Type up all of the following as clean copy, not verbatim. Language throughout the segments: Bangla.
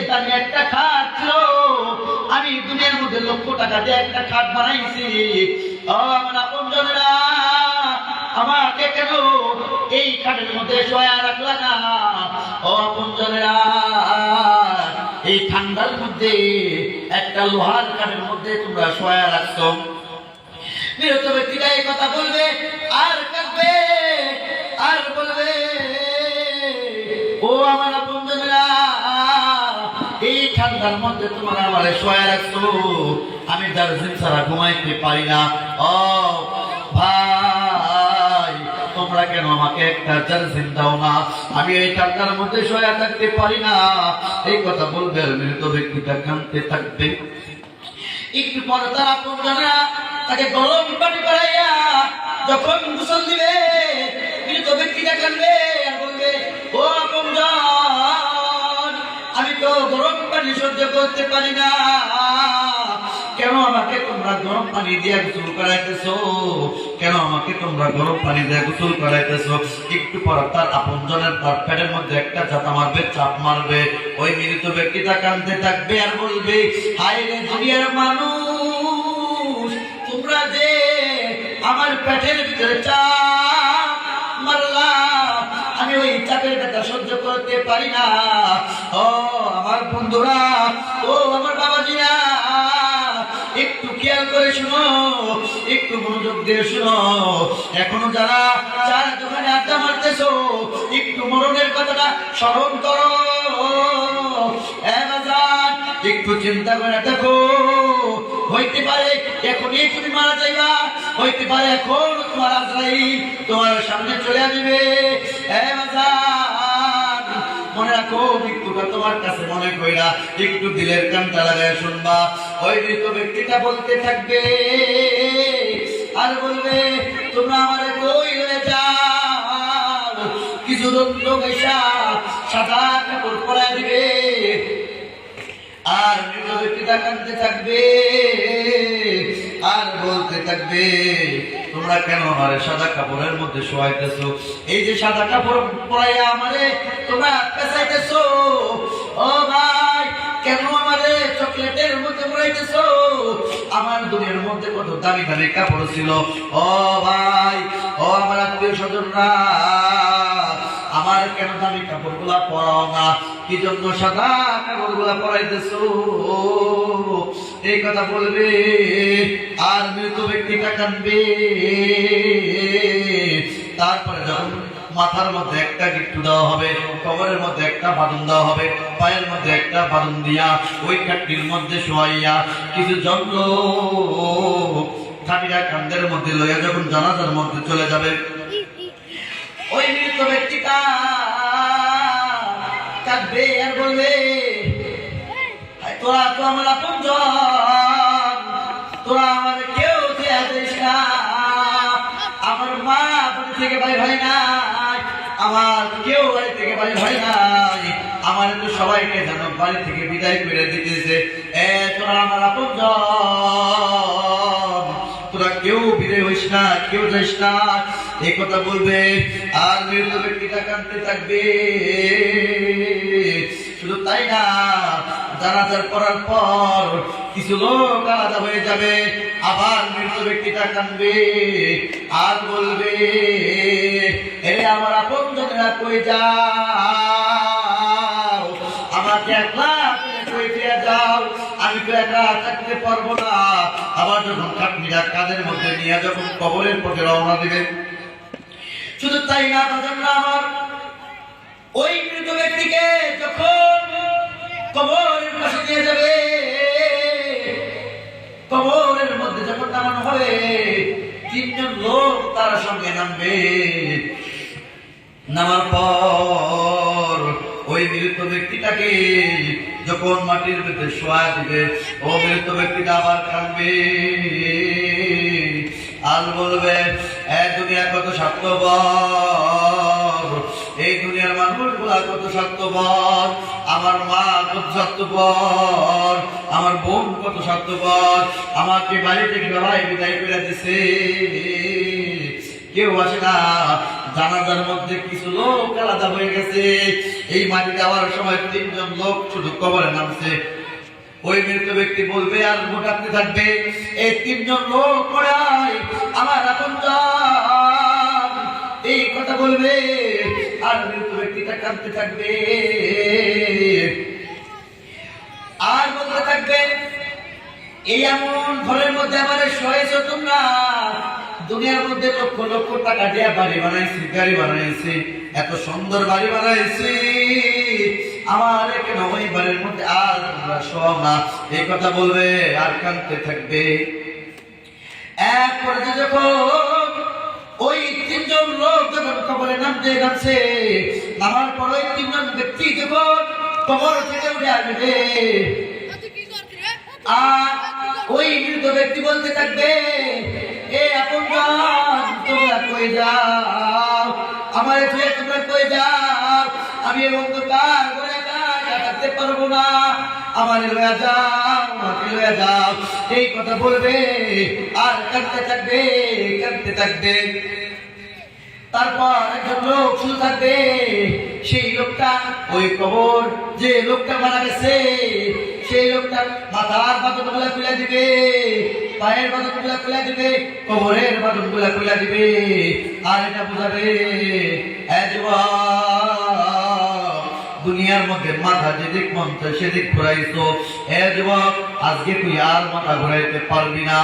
দামি একটা খাট ছিল, আমি দুনিয়ার মধ্যে লক্ষ টাকা দিয়ে একটা খাট বানাইছি। ও আমার আপনজনেরা, আমাকে কেন এই খাটের মধ্যে শোয়া রাখলা না? ও আপনজনেরা, এই ঠান্ডার মধ্যে একটা লোহার খাটের মধ্যে তোমরা শোয়া রাখছো। বিরত ব্যক্তিরা এই কথা বলবে আর কাঁদবে আর বলবে, ও আমার আপনজনেরা, এই ঠান্ডার মধ্যে তোমরা আমারে শোয়া রাখছো, আমি দার্জিলিং ছাড়া ঘুমাইতে পারি না। ও ভাই, তোমরা কেন আমাকে একটা জার্সিন দাও না? আমি এই ঠান্ডার মধ্যে শোয়া থাকতে পারি না। এই কথা বলবে আর মৃত ব্যক্তিটা কাঁদতে থাকবে। একটু পরে তার আপনজনেরা তাকে গরম পানি করাইয়া যখন গোসল দিবে, মৃত ব্যক্তিটা কাঁদবে আর বলবে, ও আপনজন, আমি তো গরম পানি সহ্য করতে পারি না, কেন আমাকে তোমরা গরম পানি দিয়ে গোসল করাইতেছো? কেন আমাকে তোমরা গরম পানি দিয়ে গোসল করাইতেছো? একটু পর তার আপনজনের তার পেটের মধ্যে একটা ঝাঁটা মারবে, চাপ মারবে। ওই মৃত ব্যক্তিটা কাঁদতে থাকবে আর বলবে, হায় রে দুনিয়ার মানুষ, তোমরা যে আমার পেটের ভিতরে চাপ মারলা, আমি ওই চাপের ব্যথা সহ্য করতে পারি না। ও আমার বন্ধুরা, ও আমার বাবাজিরা, একটু খেয়াল করে শুনো, একটু মনোযোগ দিয়ে শুনো। এখনো যারা চার দোকানে আড্ডা মারতেছো, একটু মরণের কথাটা স্মরণ করো। একটু চিন্তা করে দেখো, হইতে পারে এখনই তুমি মারা যাইবা, হইতে পারে এখন তোমার আজরাইল তোমার সামনে চলে আসবে। মনে রাখো, মৃত্যুটা তোমার কাছে মনে কইরা একটু দিলের কানটা লাগায় শুনবা। ওই মৃত ব্যক্তিটা বলতে থাকবে আর বলবে, তোমরা আমারে কই হয়ে যাও, কিছু রৌদ্র বৈশা সাদা কাপড় পরায় দিবে। আর মৃত ব্যক্তিটা কাঁদতে থাকবে আর বলতে থাকবে, তোমরা কেন আমারে সাদা কাপড়ের মধ্যে শোয়াইতেছো? এই যে সাদা কাপড় পরাইয়া আমারে তোমরা পেঁচাইতেছো, ও ভাই, কেন আমারে চকলেটের মধ্যে পরাইতেছো? আমার দুনিয়ার মধ্যে কত দামি দামি কাপড় ছিল। ও ভাই, ও আমার আত্মীয় স্বজনরা, আমার কেন দামি কাপড় গুলা পরাও না? কি জন্য সাদা কাপড় গুলা পরাইতেছো? এই কথা বলবে আর মৃত ব্যক্তিটা কাঁদবে। তারপরে যখন মাথার মধ্যে একটা গিট্টু দেওয়া হবে, কবরের মধ্যে একটা বাঁধন দেওয়া হবে, পায়ের মধ্যে একটা বাঁধন দিয়া ওই কাঠটির মধ্যে শোয়াইয়া কিছু যন্ত্র খাটিরা কান্দের মধ্যে লইয়া যখন জানাজার মধ্যে চলে যাবে, ওই মৃত ব্যক্তিটা কাঁদবে আর বলবে, তোরা তো আমার আপনজন, তোরা আমার কেউ দেয়া দিস না, আমার মা বাড়ি থেকে বাড়ি হয় নাই, আমার কেউ বাড়ি থেকে বাড়ি হয় নাই, আমার তো সবাইকে যেন বাড়ি থেকে বিদায় করে দিতেছে। তোরা আমার আপনজন, তোরা কেউ বিদায় হইস না, কেউ যাইস না, এই কথা বলবে। আর মৃত ব্যক্তিটা কাঁদতে থাকবে। শুধু তাই না, জানাজার করার পর কিছু লোক আলাদা হয়ে যাবে, আবার মৃত ব্যক্তিটা কাঁদবে আর বলবে, আমার আপনজনেরা কই যাও, আমাকে একলা কই ফিরে যাও, আমি তো একা থাকতে পারবো না। আবার যখন কাঠমিরা কাঁধের মধ্যে নিয়ে যখন কবরের পথে রওনা দিবে, শুধু তাই না, আমার ওই মৃত ব্যক্তিকে যখন কবরের পাশে নিয়ে যাবে, কবরের মধ্যে যখন নামানো হবে, তিনজন লোক তার সঙ্গে নামবে। নামার পর ওই মৃত ব্যক্তিটাকে যখন মাটির ভিতরে শোয়া দিবে, ও মৃত ব্যক্তিটা আবার কাঁদবে আর বলবে, দুনিয়া কত স্বার্থপর, এই দুনিয়ার মানুষগুলা কত স্বার্থপর, আমার মা কত স্বার্থপর, আমার বোন কত স্বার্থপর, আমাকে বাড়ি থেকে বাবাই বিদায় করে দিছে, কেউ আসে না, জানাজার মধ্যে কিছু লোক আলাদা হয়ে গেছে। এই মাটি দেওয়ার সময় 3 জন লোক শুধু কবরে নামছে। ওই মৃত ব্যক্তি বলবে আর গোটাতে থাকবে, এই 3 জন লোক পড়ে আয় আমার আপনজন, এই কথা বলবে আর মৃত ব্যক্তিটা কাঁদতে থাকবে আর বলতে থাকবে, এই এমন ঘরের মধ্যে আমার শোয়েছো তোমরা, দুনিয়ার মধ্যে লক্ষ লক্ষ টাকা দিয়ে বাড়ি বানাইছি, গাড়ি বানাইছি, এত সুন্দর বাড়ি বানাইছি, আমার কেন ওই বাড়ির মধ্যে আর তোমরা শোও না, এই কথা বলবে আর কাঁদতে থাকবে। এক পর্যায়ে যখন ওই 3 জন লোক যখন কবরে নামতে গেছে, নামার পর ওই 3 জন ব্যক্তি যখন কবর থেকে উঠে আসবে আর ওই মৃত ব্যক্তি বলতে থাকবে, এ আপনজন তোমরা কই যাও, আমার ছেলে তোমরা কই যাও, আমি অন্ধকার ঘরে কাটাতে পারবো না, আমার লয়ে যাও, আমাকে লয়ে যাও, এই কথা বলবে আর কাঁদতে থাকবে কাঁদতে থাকবে। তারপর একজন লোক শুধু থাকবে, সেই লোকটা ওই কবর যে লোকটা মারা গেছে সেই লোকটা মাথার বাঁধন গুলা খুলে দিবে, পায়ের বাঁধন গুলা খুলে দিবে, কবরের বাঁধন গুলা খুলে দিবে আর এটা বুঝাবে, দুনিয়ার মধ্যে মাথা যেদিক মন চায় সেদিক ঘুরাইছো, যুবক আজকে তুই আর মাথা ঘুরাইতে পারবি না,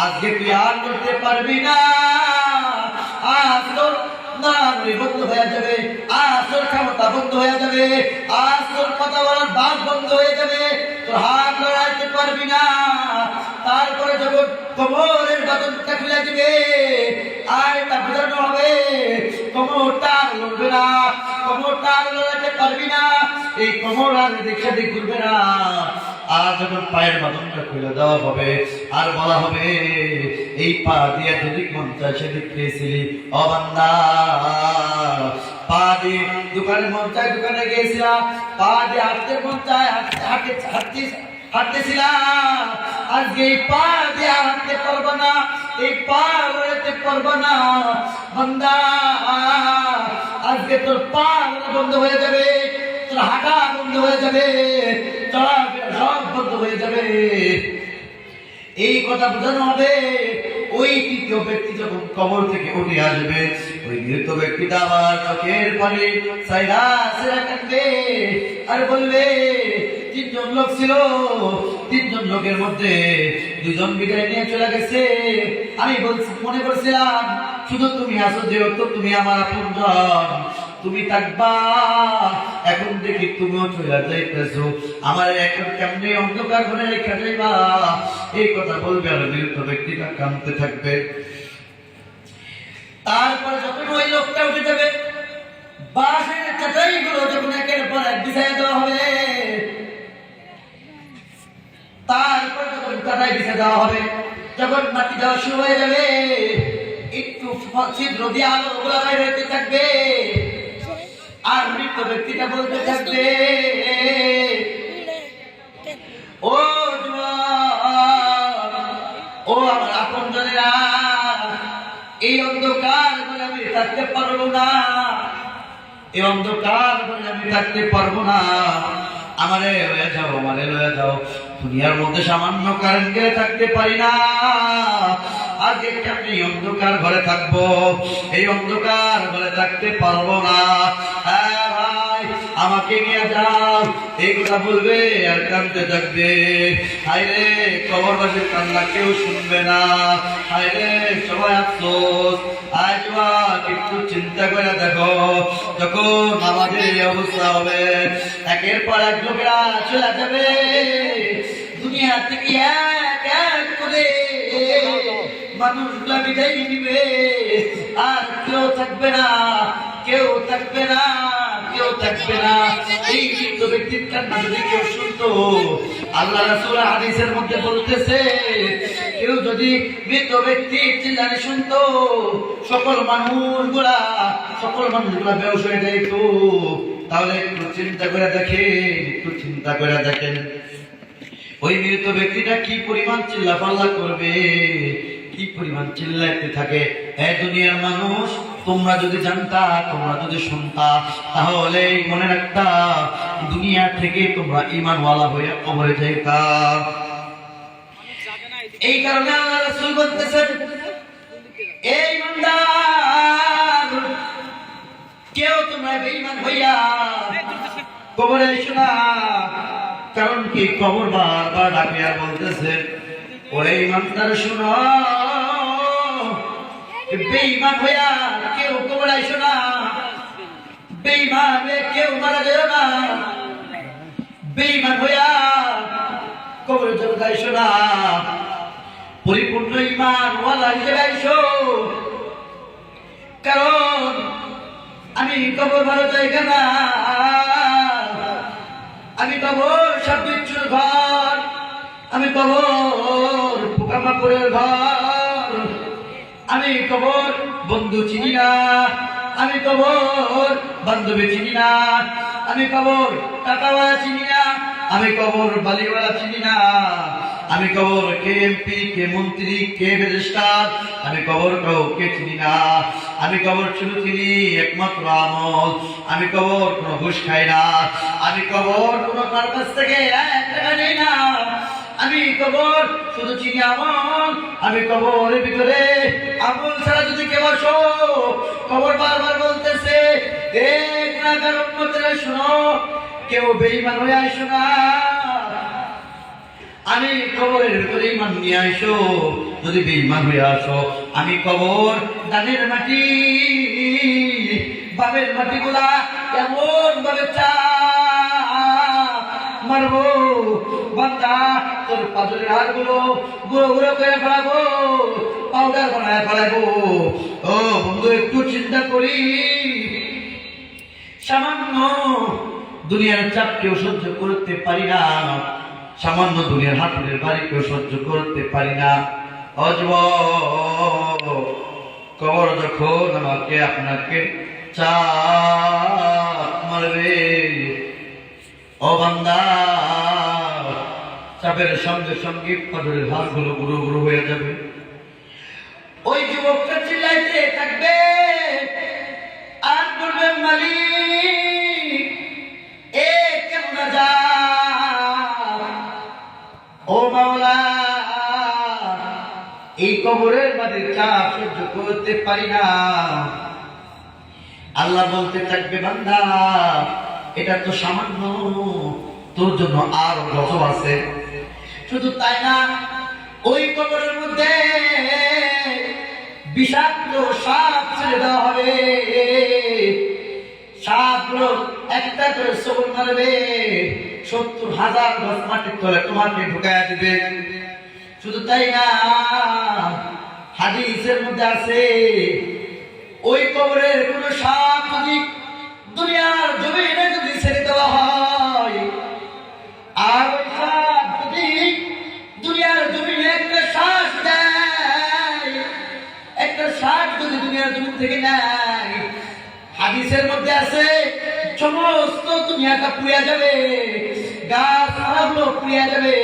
আজকে তুই আর করতে পারবি না, আজ তোর নাড়ি বন্ধ হয়ে যাবে, আজ তোর ক্ষমতা বন্ধ হয়ে যাবে, আজ তোর কথা বলার বাদ বন্ধ হয়ে যাবে, তোর হাত লড়াইতে পারবি না। তারপরে যখন কোমরের বাদনটা খুলে দিবে আর এটা বোঝানো হবে কোমরটা লড়বে না, কোমরটা লড়াইতে পারবি না, এই কোমর আর দেখে দিক ঘুরবে না। আর যখন পায়ের বাদনটা খুলে দেওয়া হবে আর বলা হবে, এই পা দিয়ে যেদিক মন চায় সেদিক খেয়েছিলি, ও বান্দা পা দিয়ে দোকানে মন চায় দোকানে গিয়েছিলাম, পা দিয়ে হাঁটতে মন চায় হাঁটতেছিলাম, আজকে এই পা দিয়ে হাঁটতে পারবো না, এই পা লড়াইতে পারবো না, বান্দা আজকে তোর পা বন্ধ হয়ে যাবে, তোর হাঁটা বন্ধ হয়ে যাবে, চলাফেরা সব বন্ধ হয়ে যাবে। এই কথা বোঝানো হবে। ওই তৃতীয় ব্যক্তি যখন কবর থেকে উঠে আসবে, ওই মৃত ব্যক্তিটা আবার চোখের পানি সাইরা সেরা কাটবে আর বলবে, 3 জন লোক ছিল, 3 জন লোকের মধ্যে 2 জন বিদায় নিয়ে চলে গেছে, আমি মনে করছিলাম শুধু তুমি আছো, যেহেতু তুমি আমার আপনজন, তুমি থাকবা, এখন দেখি তুমিও চলে যাইতেছো, আমার এখন কেমনি অন্ধকার ঘরে রেখে যাইবা, এই কথা বলবে আর মৃত ব্যক্তিটা কাঁদতে থাকবে। তারপর যখন ওই লোকটা উঠে যাবে, বাঁশের চাটাইগুলো যখন একের পর এক বিছাইয়া দেওয়া হবে, তারপর যখন চাটাই বিছাই দেওয়া হবে, যখন মাটি দেওয়া শুরু হয়ে যাবে, একটু ছিদ্র দিয়ে আলো গুলা বাইরে হইতে থাকবে আর মৃত ব্যক্তিটা বলতে থাকবে, ও যুবক, ও আমার আপনজনেরা, এই অন্ধকার বলে আমি থাকতে পারবো না, এই অন্ধকার বলে আমি থাকতে পারবো না, আমারে লয়ে যাও, আমারে লয়ে যাও, দুনিয়ার মধ্যে সামান্য কারেন্ট গেলে থাকতে পারি না, আজকে আমি অন্ধকার ঘরে থাকবো, এই অন্ধকার ঘরে থাকতে পারবো না, হ্যাঁ ভাই আমাকে নিয়ে যাও, এই কথা বলবে আর কাঁদতে থাকবে। হায়রে কবরবাসীর কান্না কেউ শুনবে না, হায়রে সবাই আফসোস। আজ একটু চিন্তা করে দেখো, যখন আমাদের এই অবস্থা হবে, একের পর এক লোকেরা চলে যাবে দুনিয়া থেকে, এক এক করে মানুষগুলা বিদায় নিবে, আর কেউ থাকবে না, কেউ থাকবে না, কেউ থাকবে না। এই মৃত ব্যক্তির কান্না যদি কেউ শুনতো, আল্লাহ রাসূল হাদিসের মধ্যে বলতেছে, কেউ যদি মৃত ব্যক্তির চিল্লানি শুনতো, সকল মানুষগুলা বেহুশ হয়ে যাইত। তাহলে একটু চিন্তা করে দেখেন, একটু চিন্তা করে দেখেন ওই মৃত ব্যক্তিটা কি পরিমাণ চিল্লাপাল্লা করবে, কি পরিমাণ চিল্লাইতে থাকে। এই দুনিয়ার মানুষ তোমরা যদি জানতা, তোমরা যদি শুনতা, তাহলে মনে রাখতা দুনিয়া থেকে তোমরা ঈমানওয়ালা হয়ে কবরে যাইতা। এই কারণে আল্লাহ রাসূল বলতেছেন, এই ইমানদার, কেউ তোমরা বেঈমান হইয়া কবরে এসো না। কারণ কি, কবর বারবার ডাকে আর বলতেছে, ওরে ইমানদার শোনো, বেঈমান হইয়া কেউ কবরে এসো না, বেঈমান হয়ে কেউ মারা যায় না, বেঈমান হইয়া কবরে চলে এসো না, পরিপূর্ণ ঈমানওয়ালা হিসেবে এসো। কারণ আমি কবর ভালো জায়গা না, আমি কবর সব বিচ্ছুর ঘর, আমি কবর পোকামাকড়ের ঘর, আমি কবর বন্ধু চিনি না, আমি কবর বান্ধবী চিনি না, আমি কবর টাকাওয়ালা চিনি না, আমি কবর বালিওয়ালা চিনি না, আমি কবর কে এমপি, কে মন্ত্রী, কে ব্যারিস্টার, আমি কবর কাউকে চিনি না। আমি কবর শুধু চিনি একমাত্র আমল। আমি কবর কোনো ঘুষ খাই না, আমি কবর কোনো কার কাছ থেকে 1 টাকা নেই না, আমি কবর শুধু চিনি আমল। আমি কবরের ভিতরে আমল ছাড়া যদি কেউ আসো, কবর বারবার বলতেছে, এক নাগার উম্মতেরা শোনো, কেউ বেঈমান হয়ে আইসো না, আমি কবরের ভিতরে ঈমান নিয়ে আইসো। যদি বেঈমান হয়ে আসো, আমি কবর দানের মাটি, বাবের মাটি গুলা এমন ভাবে চাপ মারবো, বান্দা তোর পাথরের হাড় গুলো গুঁড়ো গুঁড়ো করে ফেলাবো, পাউডার বানায় ফেলাবো। ও বন্ধু, একটু চিন্তা করি, সামান্য দুনিয়ার চাপ কেউ সহ্য করতে পারি না, সামান্য দুনিয়ার হাতুড়ের বাড়ি কেউ সহ্য করতে পারি না। অজব কবর যখন আমাকে আপনাকে চাপ মারবে, ও বান্দা, চাপের সঙ্গে সঙ্গে পাথরের হাড়গুলো গুঁড়ো গুঁড়ো হয়ে যাবে। ওই যুবকটা চিল্লাইতে থাকবে আর বলবে, মালিক এ কেমন যা, ও মাওলা, এই কবরের মাঝে চাপ সহ্য করতে পারি না। আল্লাহ বলতে থাকবে, বান্দা এটা তো সামান্য, তোর জন্য আর যত আছে। শুধু তাই না, ওই কবরের মধ্যে বিষাক্ত সাপ ছেড়ে দেওয়া হবে, সাপগুলো একটা করে সবল মারবে, 70,000 গজ মাটির তলে তোমাকে ঢুকাইয়া দিবে। শুধু তাই না, হাদিসের মধ্যে আছে, ওই কবরের কোন সাপ যদি দুনিয়ার জমিনে যদি ছেড়ে দেওয়া হয়, আর ওই সাপ যদি দুনিয়ার জমিনে একটা শ্বাস দেয়, একটা শ্বাস যদি দুনিয়ার জমিন থেকে নেয়, হাদিসের মধ্যে আছে সমস্ত দুনিয়াটা পুড়িয়া যাবে, গাছ পালাগুলো পুড়িয়া যাবে,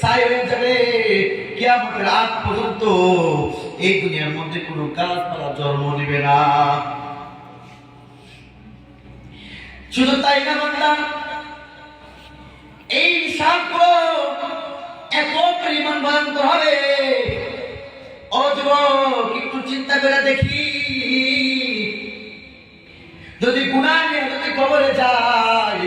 ছাই হয়ে যাবে। কিয়ামতের আগ পর্যন্ত এই দুনিয়ার মধ্যে কোনো গাছপালা জন্ম নিবে না। শুধু তাই না বান্দা, এই সাপগুলো এত পরিমাণ ভয়ঙ্কর হবে, ও যুবক একটু চিন্তা করে দেখি, যদি গুনাহ নিয়ে যদি কবরে যায়,